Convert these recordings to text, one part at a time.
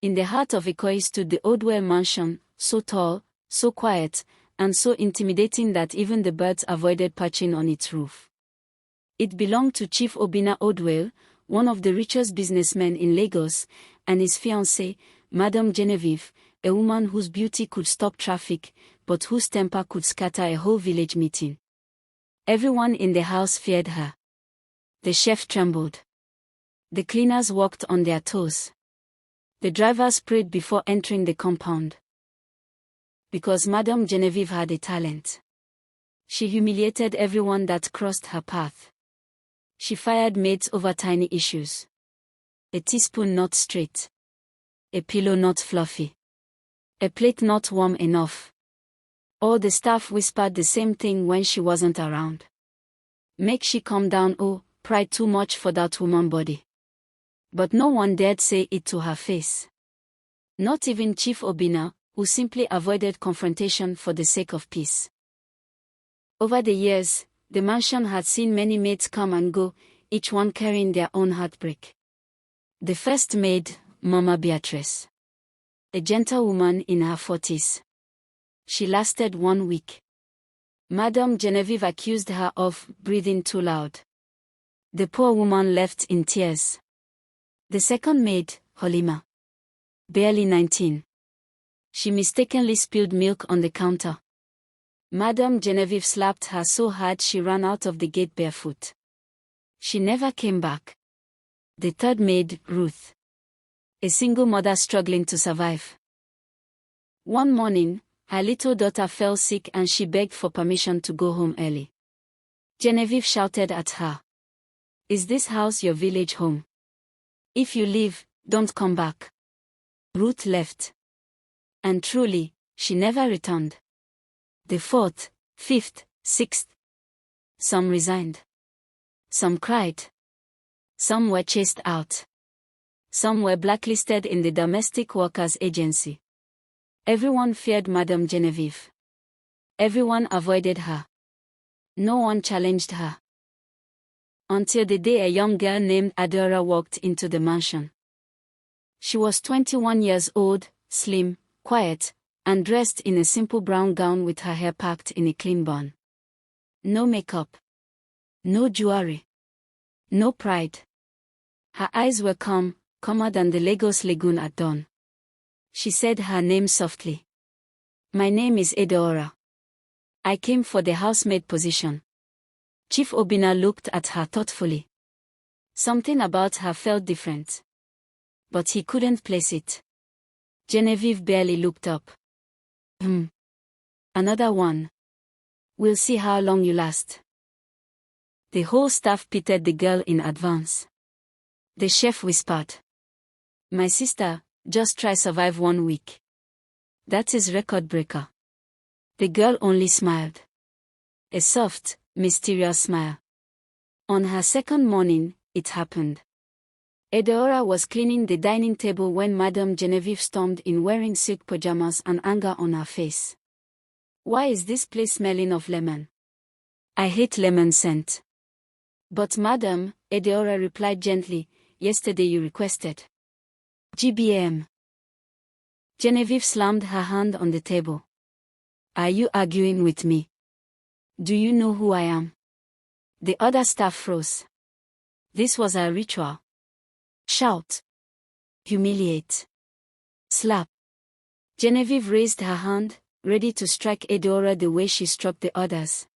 In the heart of Ikoyi stood the Odwell mansion, so tall, so quiet, and so intimidating that even the birds avoided perching on its roof. It belonged to Chief Obinna Odwell, one of the richest businessmen in Lagos, and his fiancée, Madam Genevieve, a woman whose beauty could stop traffic, but whose temper could scatter a whole village meeting. Everyone in the house feared her. The chef trembled. The cleaners walked on their toes. The drivers prayed before entering the compound. Because Madam Genevieve had a talent. She humiliated everyone that crossed her path. She fired maids over tiny issues. A teaspoon not straight. A pillow not fluffy. A plate not warm enough. All the staff whispered the same thing when she wasn't around. Make she calm down, oh, pride too much for that woman body. But no one dared say it to her face. Not even Chief Obinna, who simply avoided confrontation for the sake of peace. Over the years, the mansion had seen many maids come and go, each one carrying their own heartbreak. The first maid, Mama Beatrice. A gentlewoman in her 40s. She lasted 1 week. Madam Genevieve accused her of breathing too loud. The poor woman left in tears. The second maid, Holima. Barely 19. She mistakenly spilled milk on the counter. Madam Genevieve slapped her so hard she ran out of the gate barefoot. She never came back. The third maid, Ruth. A single mother struggling to survive. One morning, her little daughter fell sick and she begged for permission to go home early. Genevieve shouted at her. Is this house your village home? If you leave, don't come back. Ruth left. And truly, she never returned. The fourth, fifth, sixth. Some resigned. Some cried. Some were chased out. Some were blacklisted in the Domestic Workers Agency. Everyone feared Madam Genevieve. Everyone avoided her. No one challenged her. Until the day a young girl named Adaora walked into the mansion. She was 21 years old, slim, quiet, and dressed in a simple brown gown with her hair packed in a clean bun. No makeup. No jewelry. No pride. Her eyes were calm, calmer than the Lagos lagoon at dawn. She said her name softly. My name is Adaora. I came for the housemaid position. Chief Obinna looked at her thoughtfully. Something about her felt different. But he couldn't place it. Genevieve barely looked up. Another one. We'll see how long you last. The whole staff pitied the girl in advance. The chef whispered. My sister, just try survive 1 week. That is record breaker. The girl only smiled. A soft, mysterious smile. On her second morning, it happened. Adaora was cleaning the dining table when Madam Genevieve stormed in wearing silk pajamas and anger on her face. Why is this place smelling of lemon? I hate lemon scent. But madam, Adaora replied gently, yesterday you requested. GBM. Genevieve slammed her hand on the table. Are you arguing with me? Do you know who I am? The other staff froze. This was a ritual. Shout. Humiliate. Slap. Genevieve raised her hand, ready to strike Adaora the way she struck the others.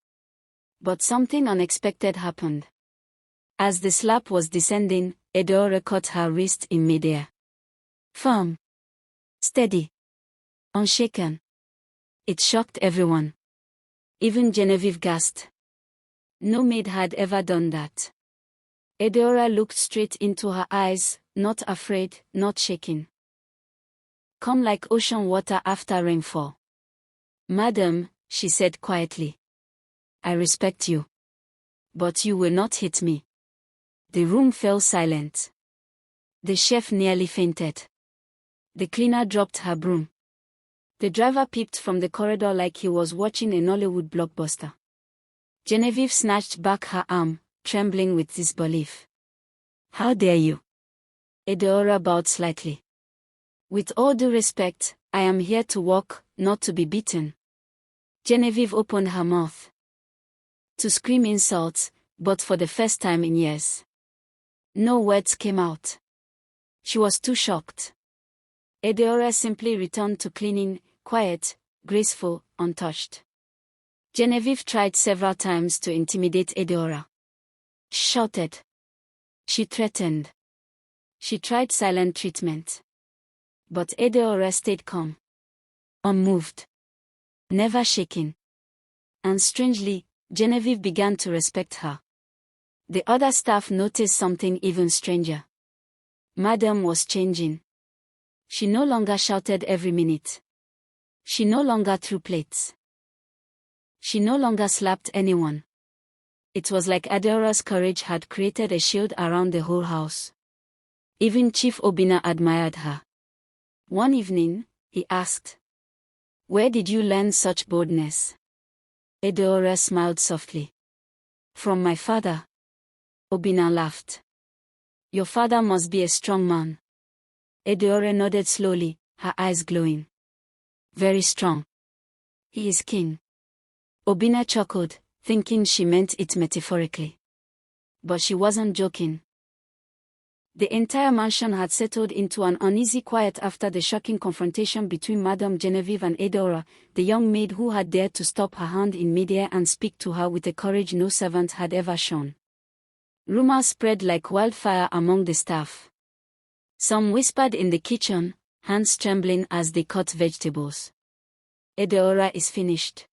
But something unexpected happened. As the slap was descending, Adaora caught her wrist in midair. Firm. Steady. Unshaken. It shocked everyone. Even Genevieve gasped. No maid had ever done that. Adaora looked straight into her eyes, not afraid, not shaking. Come like ocean water after rainfall. Madam, she said quietly. I respect you. But you will not hit me. The room fell silent. The chef nearly fainted. The cleaner dropped her broom. The driver peeped from the corridor like he was watching a Nollywood blockbuster. Genevieve snatched back her arm, trembling with disbelief. How dare you? Adaora bowed slightly. With all due respect, I am here to work, not to be beaten. Genevieve opened her mouth to scream insults, but for the first time in years, no words came out. She was too shocked. Adaora simply returned to cleaning, quiet, graceful, untouched. Genevieve tried several times to intimidate Adaora. She shouted. She threatened. She tried silent treatment. But Adaora stayed calm. Unmoved. Never shaking. And strangely, Genevieve began to respect her. The other staff noticed something even stranger. Madam was changing. She no longer shouted every minute. She no longer threw plates. She no longer slapped anyone. It was like Adaora's courage had created a shield around the whole house. Even Chief Obinna admired her. One evening, he asked, "Where did you learn such boldness?" Adaora smiled softly. "From my father." Obinna laughed. "Your father must be a strong man." Adaora nodded slowly, her eyes glowing. "Very strong. He is king." Obinna chuckled, thinking she meant it metaphorically. But she wasn't joking. The entire mansion had settled into an uneasy quiet after the shocking confrontation between Madame Genevieve and Adaora, the young maid who had dared to stop her hand in midair and speak to her with a courage no servant had ever shown. Rumors spread like wildfire among the staff. Some whispered in the kitchen, hands trembling as they cut vegetables. "Adaora is finished.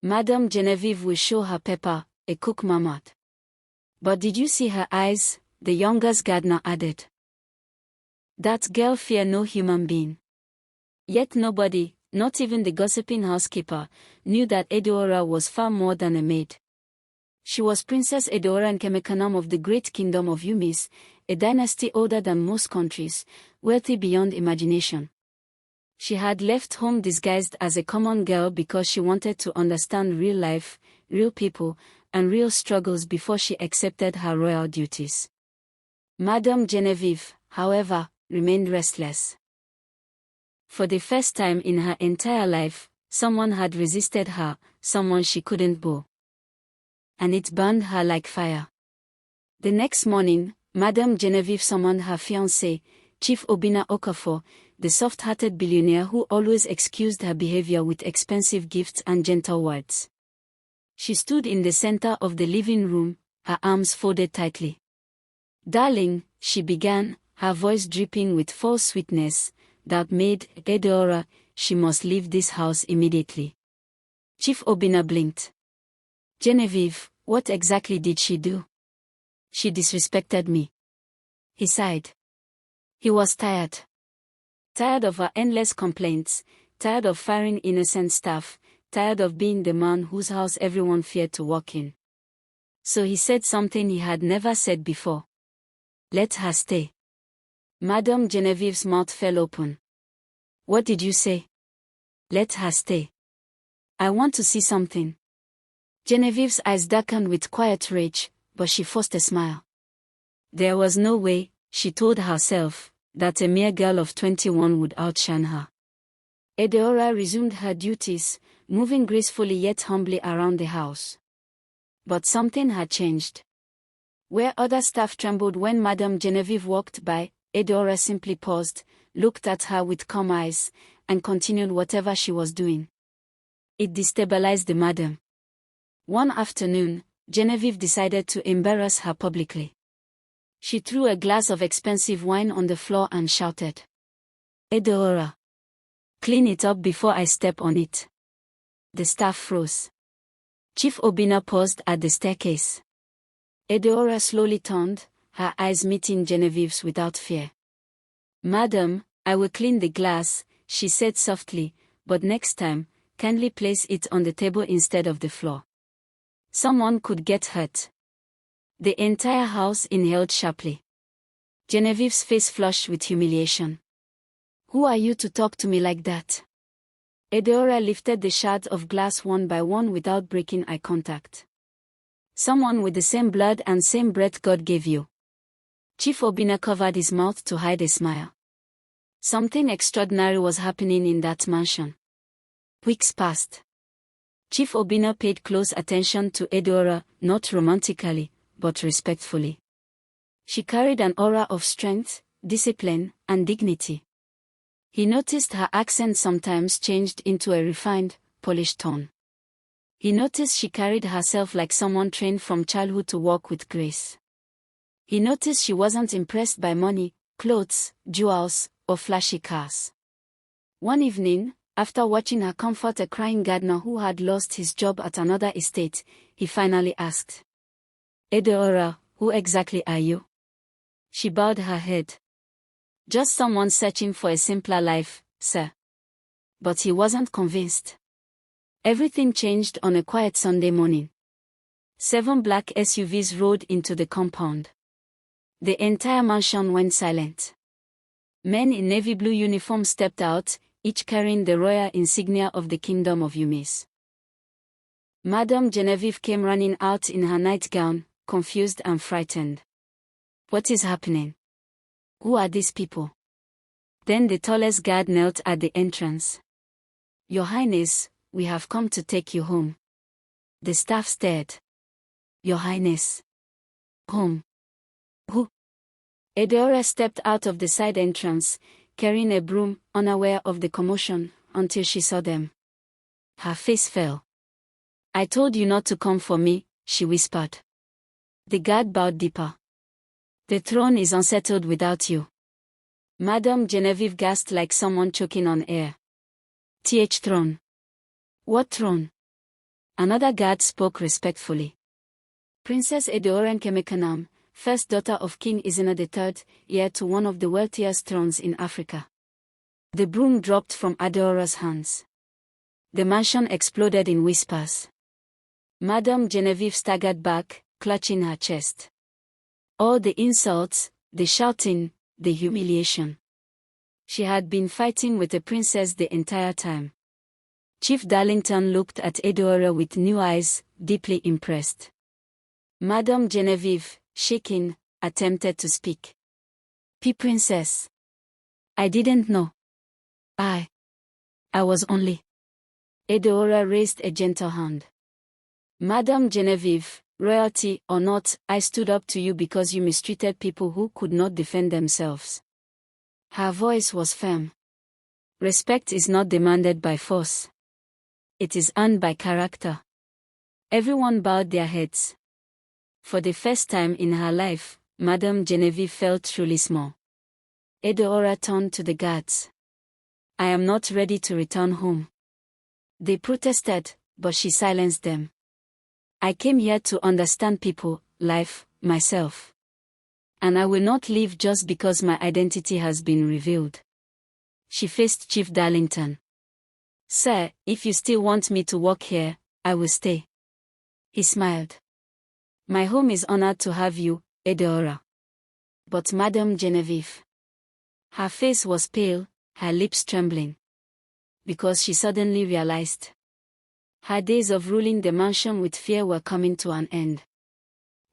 Madame Genevieve will show her pepper," a cook murmured. "But did you see her eyes?" the youngest gardener added. "That girl fear no human being." Yet nobody, not even the gossiping housekeeper, knew that Adaora was far more than a maid. She was Princess Adaora Nkemekanam of the great kingdom of Umis, a dynasty older than most countries, wealthy beyond imagination. She had left home disguised as a common girl because she wanted to understand real life, real people, and real struggles before she accepted her royal duties. Madame Genevieve, however, remained restless. For the first time in her entire life, someone had resisted her, someone she couldn't bow. And it burned her like fire. The next morning, Madame Genevieve summoned her fiancé, Chief Obinna Okafor, the soft-hearted billionaire who always excused her behavior with expensive gifts and gentle words. She stood in the center of the living room, her arms folded tightly. "Darling," she began, her voice dripping with false sweetness, "that maid, Adaora, she must leave this house immediately." Chief Obinna blinked. "Genevieve, what exactly did she do?" "She disrespected me." He sighed. He was tired. Tired of her endless complaints, tired of firing innocent staff, tired of being the man whose house everyone feared to walk in. So he said something he had never said before. "Let her stay." Madame Genevieve's mouth fell open. "What did you say?" "Let her stay. I want to see something." Genevieve's eyes darkened with quiet rage, but she forced a smile. There was no way, she told herself, that a mere girl of 21 would outshine her. Adaora resumed her duties, moving gracefully yet humbly around the house. But something had changed. Where other staff trembled when Madame Genevieve walked by, Adaora simply paused, looked at her with calm eyes, and continued whatever she was doing. It destabilized the madam. One afternoon, Genevieve decided to embarrass her publicly. She threw a glass of expensive wine on the floor and shouted, "Adaora, clean it up before I step on it." The staff froze. Chief Obinna paused at the staircase. Adaora slowly turned, her eyes meeting Genevieve's without fear. "Madam, I will clean the glass," she said softly, "but next time, kindly place it on the table instead of the floor. Someone could get hurt." The entire house inhaled sharply. Genevieve's face flushed with humiliation. "Who are you to talk to me like that?" Adaora lifted the shards of glass one by one without breaking eye contact. "Someone with the same blood and same breath God gave you." Chief Obinna covered his mouth to hide a smile. Something extraordinary was happening in that mansion. Weeks passed. Chief Obinna paid close attention to Adaora, not romantically, but respectfully. She carried an aura of strength, discipline, and dignity. He noticed her accent sometimes changed into a refined, polished tone. He noticed she carried herself like someone trained from childhood to walk with grace. He noticed she wasn't impressed by money, clothes, jewels, or flashy cars. One evening, after watching her comfort a crying gardener who had lost his job at another estate, he finally asked, "Adaora, who exactly are you?" She bowed her head. "Just someone searching for a simpler life, sir." But he wasn't convinced. Everything changed on a quiet Sunday morning. 7 black SUVs rode into the compound. The entire mansion went silent. Men in navy blue uniforms stepped out, each carrying the royal insignia of the Kingdom of Umis. Madame Genevieve came running out in her nightgown, confused and frightened. "What is happening? Who are these people?" Then the tallest guard knelt at the entrance. "Your Highness, we have come to take you home." The staff stared. "Your Highness? Home? Who?" Adaora stepped out of the side entrance, carrying a broom, unaware of the commotion, until she saw them. Her face fell. "I told you not to come for me," she whispered. The guard bowed deeper. "The throne is unsettled without you." Madame Genevieve gasped like someone choking on air. "Th throne? What throne?" Another guard spoke respectfully. "Princess Adaora Nkemekanam, first daughter of King Izina III, heir to one of the wealthiest thrones in Africa." The broom dropped from Adaora's hands. The mansion exploded in whispers. Madame Genevieve staggered back, clutching her chest. All the insults, the shouting, the humiliation. She had been fighting with a princess the entire time. Chief Darlington looked at Adaora with new eyes, deeply impressed. Madame Genevieve, shaking, attempted to speak. "Princess. I didn't know. I was only..." Adaora raised a gentle hand. "Madame Genevieve, royalty or not, I stood up to you because you mistreated people who could not defend themselves." Her voice was firm. "Respect is not demanded by force. It is earned by character." Everyone bowed their heads. For the first time in her life, Madame Genevieve felt truly small. Adaora turned to the guards. "I am not ready to return home." They protested, but she silenced them. "I came here to understand people, life, myself. And I will not leave just because my identity has been revealed." She faced Chief Darlington. "Sir, if you still want me to work here, I will stay." He smiled. "My home is honored to have you, Adaora." But Madame Genevieve. Her face was pale, her lips trembling. Because she suddenly realized. Her days of ruling the mansion with fear were coming to an end.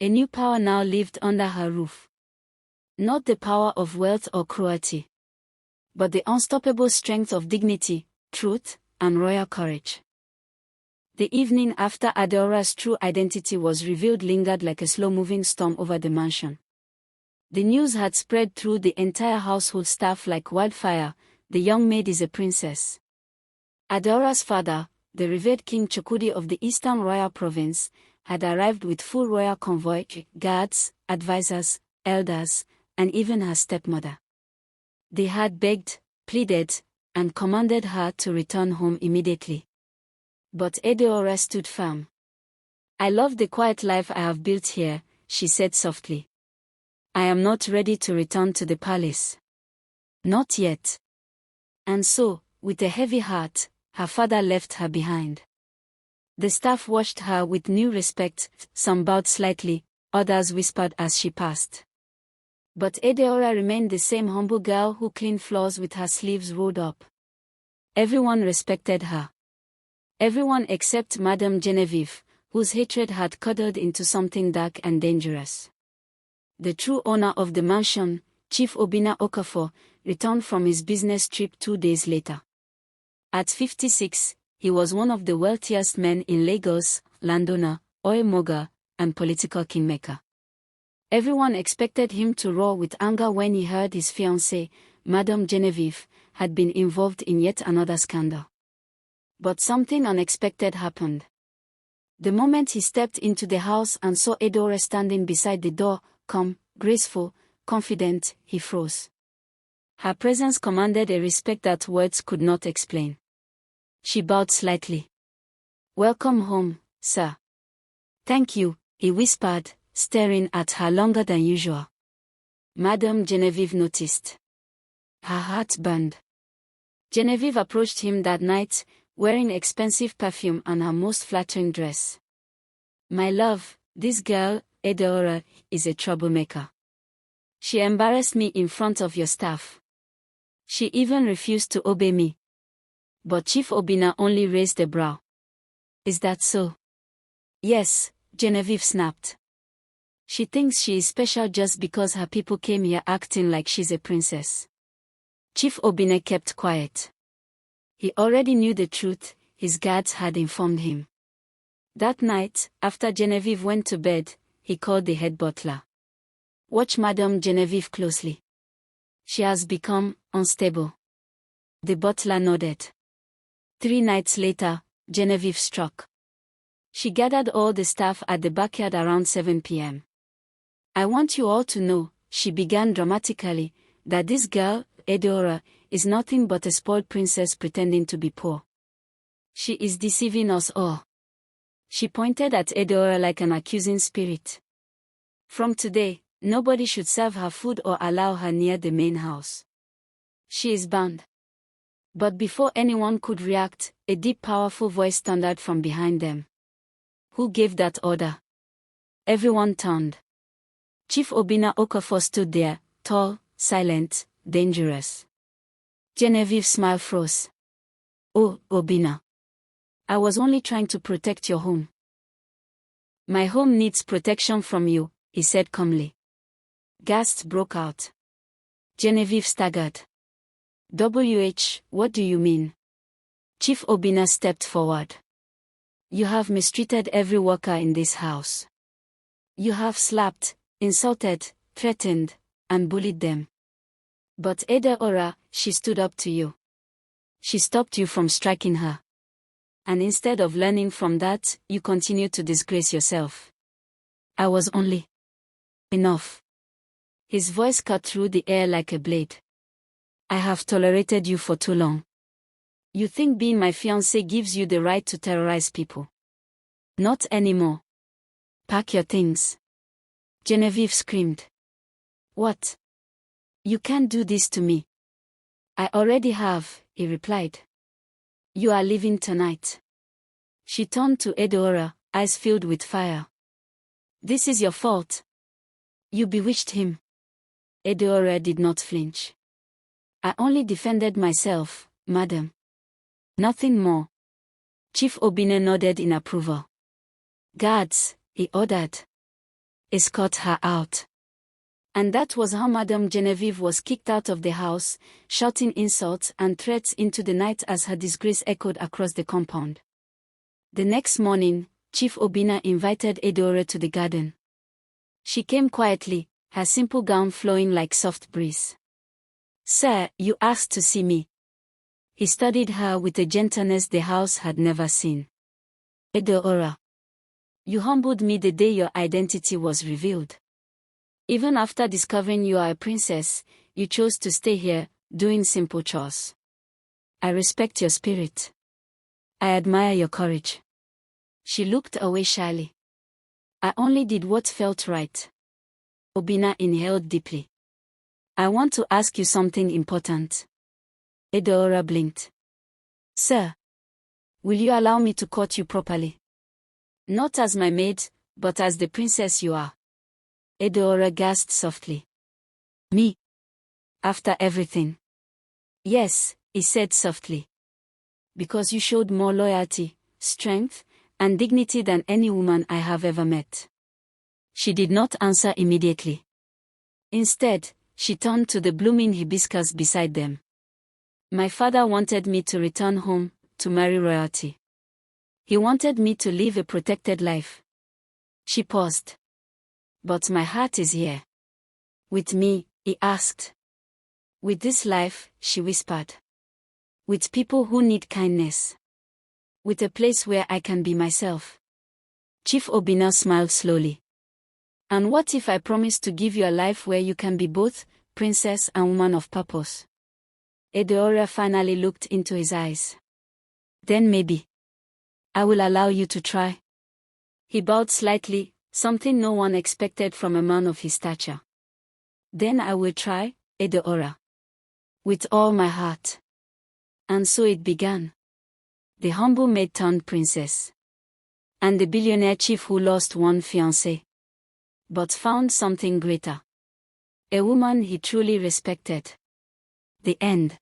A new power now lived under her roof. Not the power of wealth or cruelty, but the unstoppable strength of dignity, truth, and royal courage. The evening after Adaora's true identity was revealed lingered like a slow-moving storm over the mansion. The news had spread through the entire household staff like wildfire. The young maid is a princess. Adaora's father, the revered King Chukwudi of the Eastern Royal Province, had arrived with full royal convoy, guards, advisors, elders, and even her stepmother. They had begged, pleaded, and commanded her to return home immediately. But Adaora stood firm. "I love the quiet life I have built here," she said softly. "I am not ready to return to the palace. Not yet." And so, with a heavy heart, her father left her behind. The staff watched her with new respect, some bowed slightly, others whispered as she passed. But Adaora remained the same humble girl who cleaned floors with her sleeves rolled up. Everyone respected her. Everyone except Madame Genevieve, whose hatred had curdled into something dark and dangerous. The true owner of the mansion, Chief Obinna Okafor, returned from his business trip 2 days later. At 56, he was one of the wealthiest men in Lagos, landowner, oil mogul, and political kingmaker. Everyone expected him to roar with anger when he heard his fiancée, Madame Genevieve, had been involved in yet another scandal. But something unexpected happened. The moment he stepped into the house and saw Adaora standing beside the door, calm, graceful, confident, he froze. Her presence commanded a respect that words could not explain. She bowed slightly. "Welcome home, sir." "Thank you," he whispered, staring at her longer than usual. Madame Genevieve noticed. Her heart burned. Genevieve approached him that night, wearing expensive perfume and her most flattering dress. "My love, this girl, Adaora, is a troublemaker. She embarrassed me in front of your staff. She even refused to obey me." But Chief Obinna only raised a brow. "Is that so?" "Yes," Genevieve snapped. "She thinks she is special just because her people came here acting like she's a princess." Chief Obinna kept quiet. He already knew the truth, his guards had informed him. That night, after Genevieve went to bed, he called the head butler. "Watch Madame Genevieve closely. She has become unstable." The butler nodded. 3 nights later, Genevieve struck. She gathered all the staff at the backyard around 7 p.m. "I want you all to know," she began dramatically, "that this girl, Adaora, is nothing but a spoiled princess pretending to be poor. She is deceiving us all." She pointed at Adaora like an accusing spirit. "From today, nobody should serve her food or allow her near the main house. She is banned." But before anyone could react, a deep, powerful voice thundered from behind them. "Who gave that order?" Everyone turned. Chief Obinna Okafor stood there, tall, silent, dangerous. Genevieve's smile froze. "Oh, Obinna. I was only trying to protect your home." "My home needs protection from you," he said calmly. Gasps broke out. Genevieve staggered. What do you mean?" Chief Obinna stepped forward. "You have mistreated every worker in this house. You have slapped, insulted, threatened, and bullied them. But Adaora, she stood up to you. She stopped you from striking her. And instead of learning from that, you continue to disgrace yourself. I was only enough." His voice cut through the air like a blade. "I have tolerated you for too long. You think being my fiancé gives you the right to terrorize people? Not anymore. Pack your things." Genevieve screamed. "What? You can't do this to me." "I already have," he replied. "You are leaving tonight." She turned to Adaora, eyes filled with fire. "This is your fault. You bewitched him." Adaora did not flinch. "I only defended myself, madam. Nothing more." Chief Obinna nodded in approval. "Guards," he ordered. "Escort her out." And that was how Madame Genevieve was kicked out of the house, shouting insults and threats into the night as her disgrace echoed across the compound. The next morning, Chief Obinna invited Adaora to the garden. She came quietly, her simple gown flowing like soft breeze. "Sir, you asked to see me." He studied her with a gentleness the house had never seen. "Adaora, you humbled me the day your identity was revealed. Even after discovering you are a princess, you chose to stay here, doing simple chores. I respect your spirit. I admire your courage." She looked away shyly. "I only did what felt right." Obinna inhaled deeply. "I want to ask you something important." Adaora blinked. "Sir, will you allow me to court you properly? Not as my maid, but as the princess you are." Adaora gasped softly. "Me? After everything?" "Yes," he said softly. "Because you showed more loyalty, strength, and dignity than any woman I have ever met." She did not answer immediately. Instead, She turned to the blooming hibiscus beside them. My father wanted me to return home, to marry royalty. He wanted me to live a protected life. She paused. But my heart is here. With me, he asked. With this life, she whispered. With people who need kindness. With a place where I can be myself. Chief Obinna smiled slowly. And what if I promise to give you a life where you can be both princess and woman of purpose? Adaora finally looked into his eyes. Then maybe. I will allow you to try. He bowed slightly, something no one expected from a man of his stature. Then I will try, Adaora. With all my heart. And so it began. The humble maid turned princess. And the billionaire chief who lost one fiancée. But found something greater. A woman he truly respected. The end.